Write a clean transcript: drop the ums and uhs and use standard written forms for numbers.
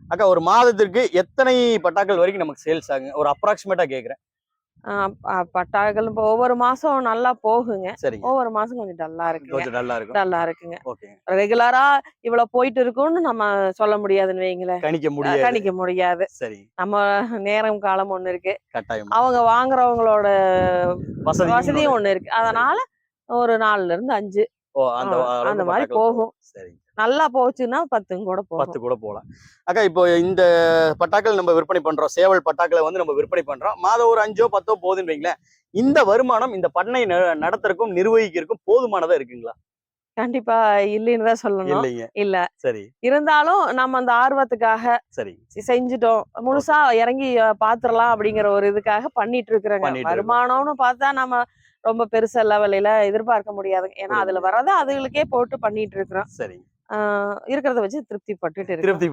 அக்கா ஒரு மாதத்திற்கு எத்தனை பட்டாக்கள் வரைக்கும் நமக்கு சேல்ஸ் ஆகுங்க? ஒரு அப்ராக்ஸிமேட்டா கேட்கிறேன். பட்டாக்கள் இப்போ ஒவ்வொரு மாசம் நல்லா போகுங்க. சரிங்க. ஒவ்வொரு மாசம் கொஞ்சம் டல்லா இருக்குங்க. கொஞ்சம் டல்லா இருக்கும். டல்லா இருக்குங்க. ஓகேங்க. ரெகுலரா இவ்வளவு போயிட்டு இருக்கும்னு நம்ம சொல்ல முடியாதுன்னு வைங்களேன். கணிக்க முடியாது. கணிக்க முடியாது. சரி. நம்ம நேரம் காலம் ஒண்ணு இருக்கு. கட்டாயமா. அவங்க வாங்குறவங்களோட வசதியும் ஒண்ணு இருக்கு. சரி. அதனால ஒரு 4ல இருந்து 5 ஓ! அந்த அந்த அளவுக்கு மாரி பட்டாக்கள் போகும். சரி. நல்லா போச்சுன்னா 10ம் கூட 10 போகும். கூட போலாம். அக்கா இப்போ இந்த பட்டாக்கள் நம்ம விற்பனை பண்றோம். சேவல் பட்டாக்கள வந்து நம்ம விற்பனை பண்றோம். மாதம் ஒரு 5ஓ 10ஓ போகுதுன்னு வைங்களேன். இந்த வருமானம் இந்த பண்ணை நடத்துறதுக்கும், நிர்வகிக்கிறதுக்கும் போதுமானதா இருக்குங்களா? கண்டிப்பா இல்லைன்னு தான் சொல்லணும். இல்லைங்க. இல்ல. சரி, இருந்தாலும் நம்ம அந்த ஆர்வத்துக்காக சரி. செஞ்சுட்டோம். ஓகே. முழுசா இறங்கி பாத்துரலாம் அப்படிங்கிற ஒரு இதுக்காக பண்ணிட்டு இருக்கிறேங்க. பண்ணிட்டு இருக்கோம். வருமானம்னு பார்த்தா நம்ம ரொம்ப பெருசா லெவல்ல எதிர்பார்க்க முடியாதுங்க. ஏன்னா குடுக்க அதுல முடியாது. வர்றத அதுகளுக்கே போட்டு பண்ணிட்டு இருக்கிறோம். சரி. இருக்கிறத வச்சு திருப்தி பட்டுட்டு இருக்கோம். திருப்தி